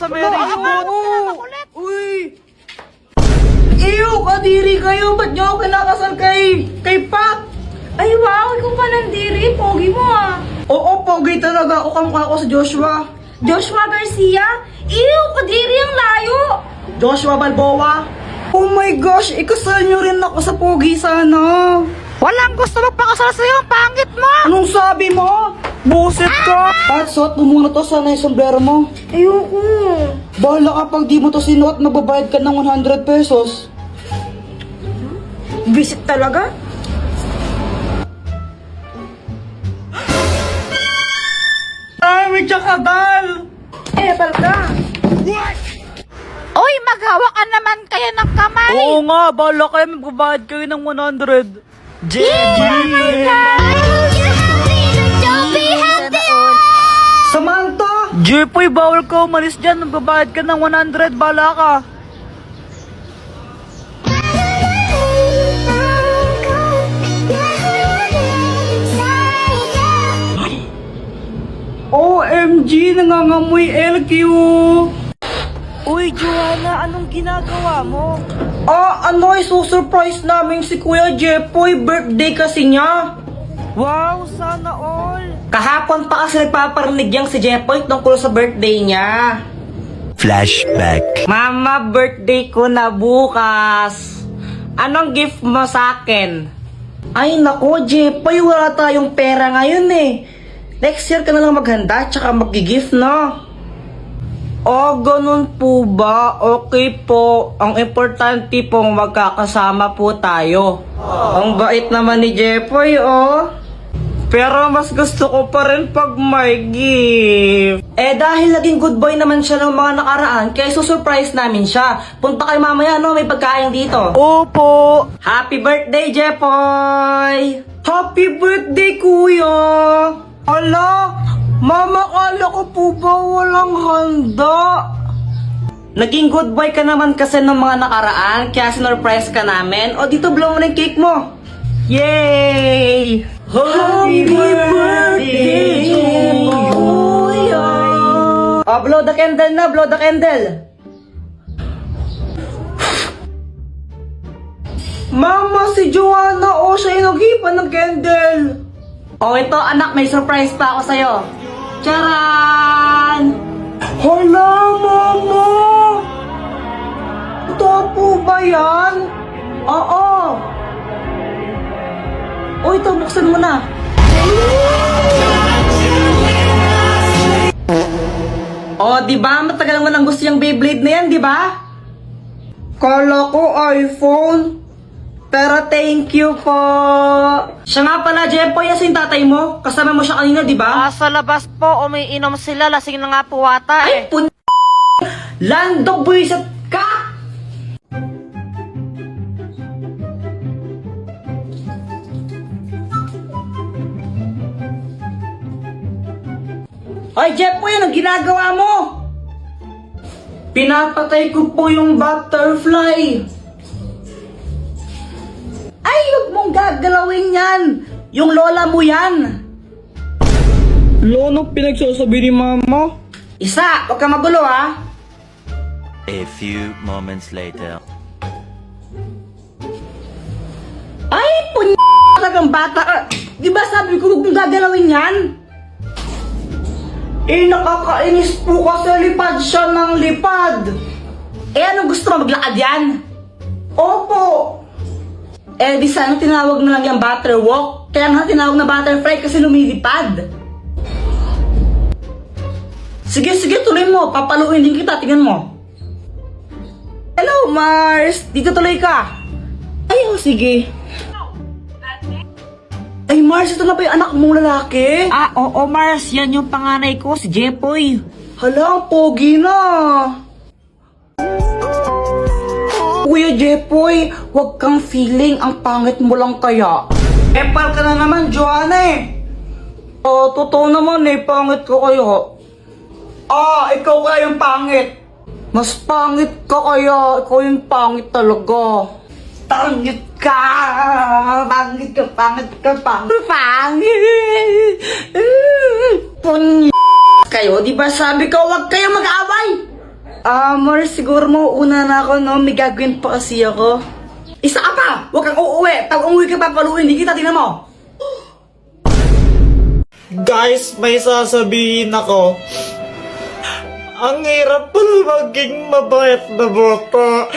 Sa Mary June. Uy! Ew, kadiri kayo. Ba't nyo ako kinakasal kay Pat? Ay, wow! Ikaw pa nandiri. Pogi mo ah. Oo, pogi talaga. Ako kamukha ko sa Joshua. Joshua Garcia? Ew! Kadiri ang layo! Joshua Balboa. Oh my gosh, ikasal nyo rin ako sa pogi sana. Walang gusto magpakasal sa'yo. Ang pangit mo. Anong sabi mo? Buset ka! Pat, suot mo muna to. Sana yung sombrero mo. Ayoko. Bahala ka pag di mo to sinuot, magbabayad ka ng 100 pesos. Visit talaga? Ay, may tsakadal! Eh, palka. Oy, maghawa ka naman kayo ng kamay. Oo nga, bahala kayo, magbabayad kayo ng 100. Samantha! Jepoy, bawal ka umalis dyan. Magbabayad ka ng 100. Bala ka. OMG! Nangangamoy LQ! Uy, Joanna, anong ginagawa mo? Isusurprise namin si Kuya Jepoy. Birthday kasi niya. Wow, sana all. Kahapon pa kasi nagpaparinig yang si Jepoy tungkol sa birthday niya. Flashback. Mama, birthday ko na bukas. Anong gift mo sa akin? Ay nako, Jepoy, wala tayong pera ngayon eh. Next year ka na lang maghanda, tsaka mag-gift, no? Oh, ganun po ba? Okay po. Ang importante pong magkakasama po tayo. Ang bait naman ni Jepoy, oh. Pero mas gusto ko pa rin pag may gift. Eh dahil naging good boy naman siya ng mga nakaraan, kaya susurprise namin siya. Punta kayo mamaya, no? May pagkain dito. Opo. Happy birthday, Jepoy! Happy birthday, Kuya! Hala, Mama, kala ko po ba walang handa? Naging good boy ka naman kasi ng mga nakaraan, kaya sinurprise ka namin. O dito, blow mo na yung cake mo. Yay! Happy birthday, Kuya! Blow the candle na, blow the candle. Mama, si Joanna, siya yung naghipan ng candle. Ito anak, may surprise pa ako sa'yo. Charan! Hala, Mama! Ito po ba yan? Oo. Ito, buksan mo na. Diba? Matagal mo nang gusto yung Beyblade na yan, diba? Kala ko iPhone. Pero thank you po. Siya nga pala, Jepoy, yung tatay mo. Kasama mo siya kanina, di ba? Sa labas po, umiinom sila. Lasing na nga po ata Ay, Lando, buwisit ka! Ay, Jepoy, anong ginagawa mo? Pinapatay ko po yung butterfly. Ay, huwag mong gagalawin yan! Yung lola mo yan! Lono, pinagsasabi ni Mama? Isa, huwag ka magulo ha! A few moments later. Ay, talagang bata ka! Di ba sabi ko huwag mong gagalawin yan? Nakakainis po kasi lipad siya ng lipad! Anong gusto mo, maglakad yan? Opo! Di sana tinawag na lang yung butterwalk. Kaya nga tinawag na butterfly kasi lumilipad. Sige, tuloy mo. Papaluin din kita. Tingnan mo. Hello, Mars. Dito tuloy ka. Ay, sige. Ay, Mars, ito na ba yung anak mong lalaki? Oo, Mars. Yan yung panganay ko, si Jepoy. Hala, ang pogi na. Kuya Jepoy, huwag kang feeling, ang pangit mo lang kaya. Epal ka na naman, Joanna eh. Totoo naman eh, pangit ko kayo. Ikaw kaya yung pangit. Mas pangit ka kaya, ikaw yung pangit talaga. Pangit ka! Pangit ka, pangit ka, pangit. Pangit! Kayo, di ba sabi ko, huwag kayo mag-away? Mars, siguro mo una na ako, no? May gagawin pa kasi ako. Isa ka pa! Huwag kang uuwi! Pag umuwi ka papaluin, hindi kita, tingnan mo! Guys, may sasabihin ako. Ang hirap pala maging mabait na bata.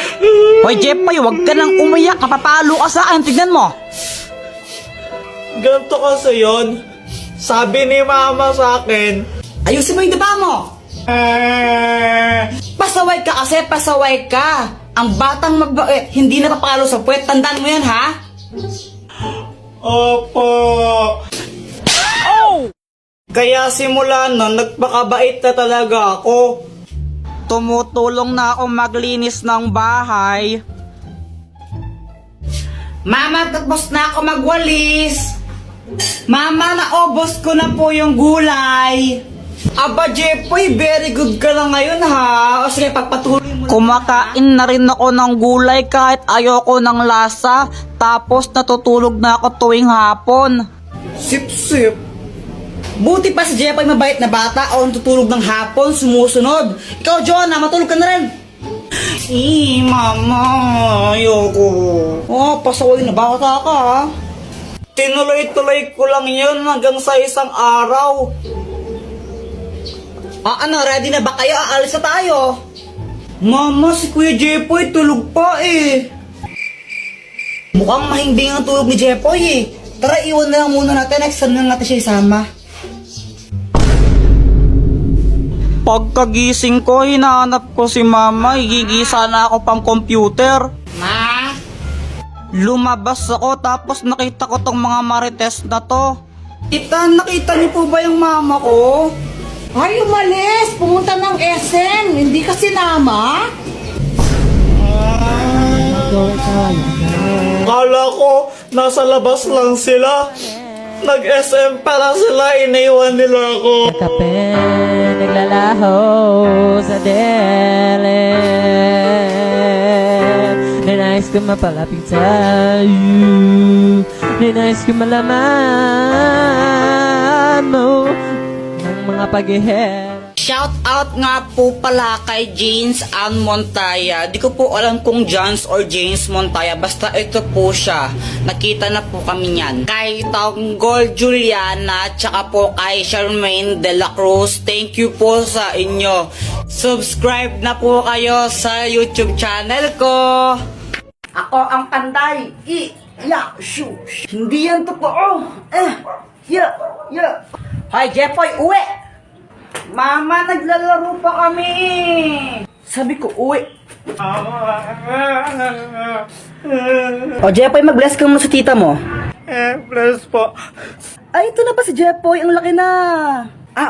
Hoy, Jepoy, huwag ka nang umiyak. Napapalo ka sa akin. Tignan mo. Ganito kasi yun. Sabi ni mama sa akin, Ayusin mo yung daba mo! Pasaway ka kasi, pasaway ka! Ang batang mabait, hindi napapalo sa puwet. Tandaan mo yan, ha? Opo. Kaya simula nun, nagpakabait na talaga ako. Tumutulong na ako maglinis ng bahay. Mama, tapos na ako magwalis! Mama, naubos ko na po yung gulay! Aba, Jepoy, very good ka na ngayon, ha? O sige, pagpatuloy mo. Kumakain na rin ako ng gulay kahit ayoko ng lasa. Tapos natutulog na ako tuwing hapon. Sip-sip. Buti pa si Jepoy mabait na bata o tutulog ng hapon, sumusunod. Ikaw, Jonah, matulog ka na rin. Mama, ayoko. Oh, pasaway na bata ka, ha? Tinuloy-tuloy ko lang yun hanggang sa isang araw. Ano, ready na ba kayo? Aalis na tayo. Mama, si Kuya Jepoy tulog pa eh. Mukhang mahimbing ang tulog ni Jepoy eh. Tara, iwan na lang muna natin. Next time na natin siya isama. Pagkagising ko, hinahanap ko si mama. Higigisa na ako pang computer. Ma? Lumabas ako tapos nakita ko tong mga marites na to. Tita, nakita niyo po ba yung mama ko? Ay, umalis! Pumunta ng SM! Hindi ka sinama? Kala ko, nasa labas lang sila. Nag-SM pala sila, iniwan nila ako. Kape, naglalaho sa dilim. Ninais ko mapalapit sa'yo. Ninais ko malaman mo ng mga pag-ihera. Shout out nga po pala kay James Ann Montaya. Di ko po alam kung Jans or James Montaya. Basta ito po siya. Nakita na po kami niyan. Kay Tanggol Juliana, tsaka po kay Charmaine De La Cruz. Thank you po sa inyo. Subscribe na po kayo sa YouTube channel ko. Ako ang panday. Hindi yan totoo. Hi, Jepoy, uwi! Mama, naglalaro pa kami. Sabi ko, uwi. O, Jepoy, mag-bless ka muna sa tita mo. Bless po. Ay, ito na pa si Jepoy. Ang laki na.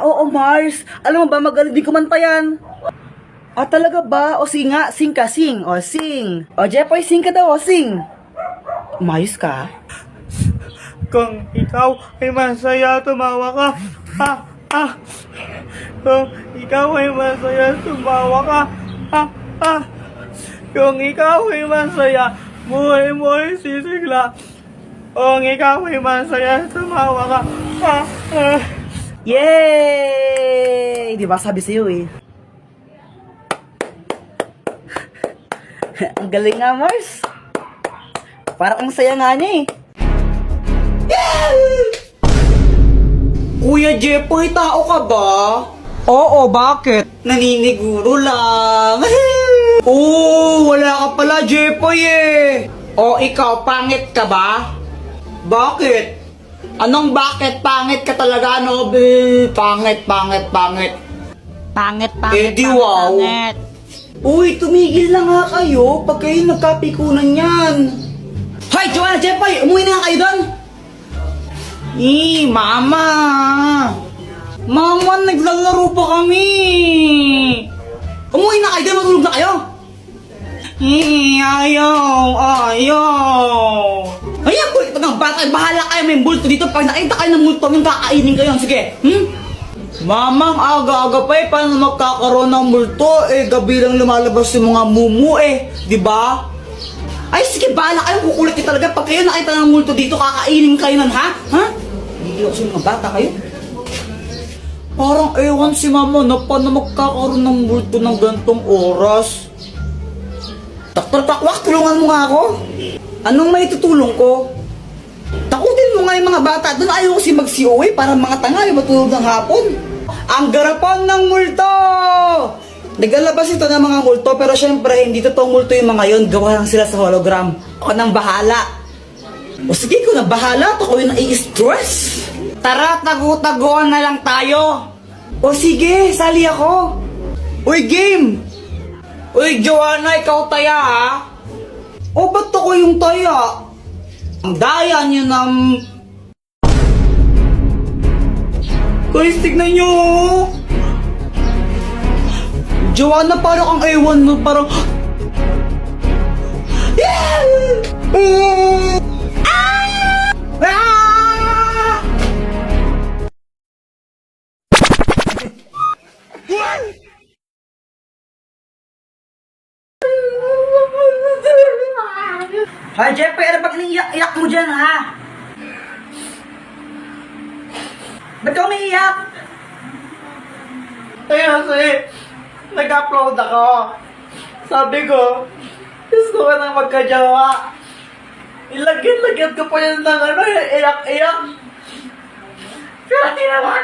Oo, Mars. Alam mo ba, magaling din kumanta yan. Talaga ba? O, sing nga. Sing ka, sing. O, sing. O, Jepoy, sing ka daw. O, sing. Umayos ka. Kung ikaw ay masaya, tumawa ka. Kung ikaw ay masaya, tumawa ka. Kung ikaw ay masaya, buhay mo ay sisigla. Kung ikaw ay masaya, tumawa ka. Yay! Di ba sabi sa'yo eh. Ang galing nga, Mars. Parang ang saya nga niya eh. Kuya Jepoy, tao ka ba? Oo, bakit? Naniniguro lang. Wala ka pala, Jepoy eh. O ikaw, pangit ka ba? Bakit? Anong bakit? Pangit ka talaga, no? Pangit. Pangit, di wow. pangit. Uy, tumigil na nga kayo pag kayo nagkapikunan yan. Hoy, Joanna, Jepoy, umuwi na nga kayo doon. Mama! Mama, naglalaro pa kami! Umuwi na kayo doon, matulog na kayo! Ayaw! Ayan po, ito ng bata, bahala kayo, may multo dito. Pag nakita kayo ng multo, yung kakainin kayo. Sige, Mama, aga-aga pa paano magkakaroon ng multo? Gabi lang lumalabas yung mga mumu di ba? Ay, sige, bahala kayo, kukulit kayo talaga. Pag kayo nakita ng multo dito, kakainin kayo nun, ha? Hindi ako sa mga bata kayo. Parang ewan si mama na paano magkakaroon ng multo ng gantong oras. Dr. Pakwak, tulungan mo nga ako. Anong may tutulong ko? Takutin mo nga yung mga bata doon. Ayaw kasi mag-COA para mga tanga yung matulog ng hapon. Ang garapan ng multo! Naglalabas ito ng mga multo pero syempre hindi totoong multo yung mga yon. Gawa lang sila sa hologram. Ako nang bahala. O sige, ko na bahala. Ako yung nai-stress. Tara, tago-tagoan na lang tayo. O sige, sali ako. Uy, game! Uy, Joanna, ikaw taya ha? O ba't ako yung taya? Ang daya niyo ng... Guys, tignan nyo! Joanna, parang ang ewan mo, parang... Hi, Jeffrey, ano pag iniiyak mo dyan, ha? Ba't ka umiiyak? Kasi, nag-upload ako. Sabi ko, gusto ko nang magkajawa. Ilagyan ko pa yun ng ano, iyak-iyak. Pero di naman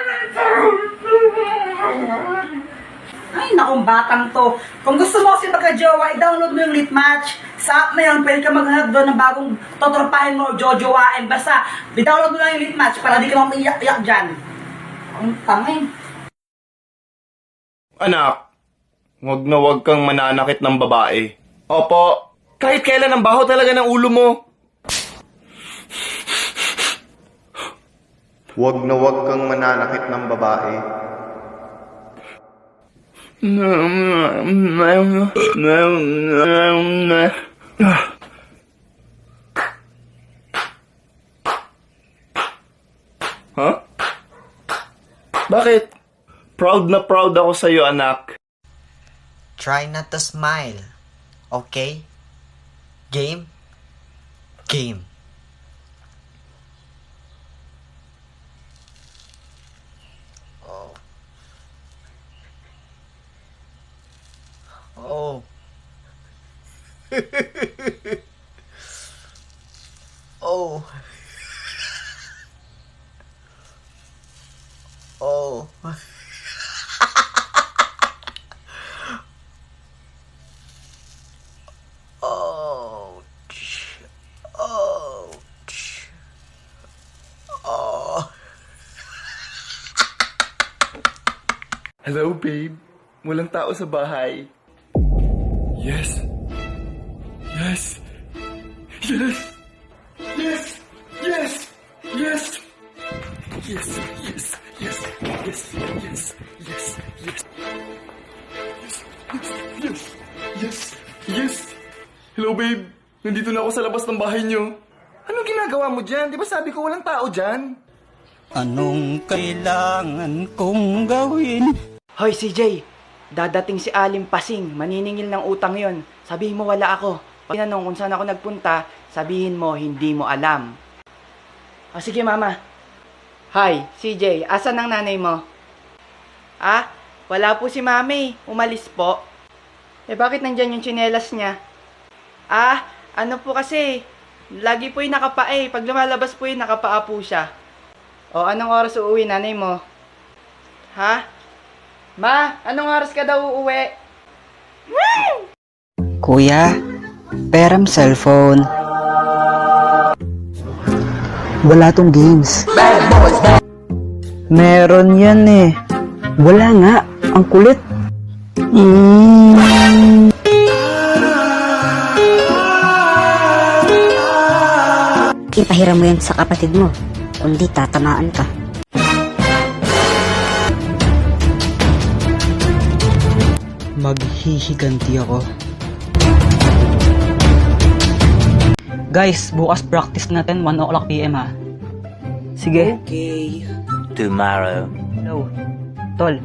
Ay, nakong batang to. Kung gusto mo kasi magka-jowa, i-download mo yung Litmatch. Sa app na yun, pwede ka maghanap doon ng bagong totropahin mo o jojowain. Basta, i-download mo lang yung Litmatch para di ka naman iyak-iyak dyan. Ang tangin. Anak, wag na wag kang mananakit ng babae. Opo, kahit kailan ang baho talaga ng ulo mo. Wag na wag kang mananakit ng babae. Huh? Bakit? Proud na proud ako sa'yo, anak. Try not to smile. Okay? Game? Game. Oh. Oh. Oh. Oh. Ouch. Ouch. Oh. Hello, babe. Walang tao sa bahay. Yes. Yes. Yes. Yes. Yes. Yes. Yes. Yes. Yes. Yes. Yes. Yes. Yes. Yes. Yes. Yes. Hello, babe. Nandito na ako sa labas ng bahay niyo. Anong ginagawa mo dyan? Di ba sabi ko walang tao dyan? Anong kailangan kong gawin? Hoy, CJ! Dadating si Alim Pasing, maniningil ng utang yon. Sabihin mo wala ako. Pag tinanong kung saan ako nagpunta, sabihin mo hindi mo alam. O sige, mama. Hi, CJ, asan ang nanay mo? Ah, wala po si mami. Umalis po. Eh bakit nandyan yung tsinelas niya? Ah, ano po kasi, lagi po yung nakapae. Pag lumalabas po yung nakapaa po siya. O, anong oras uuwi nanay mo? Ha? Ma, anong oras ka daw uuwi? Kuya, peram cellphone. Wala tong games. Meron yan eh. Wala nga, ang kulit. Ipahiram mo yan sa kapatid mo, kundi tatamaan ka. Maghihiganti ako. Guys, bukas practice natin 1 o'clock PM ha. Sige. Okay. Tomorrow. Hello. Tol.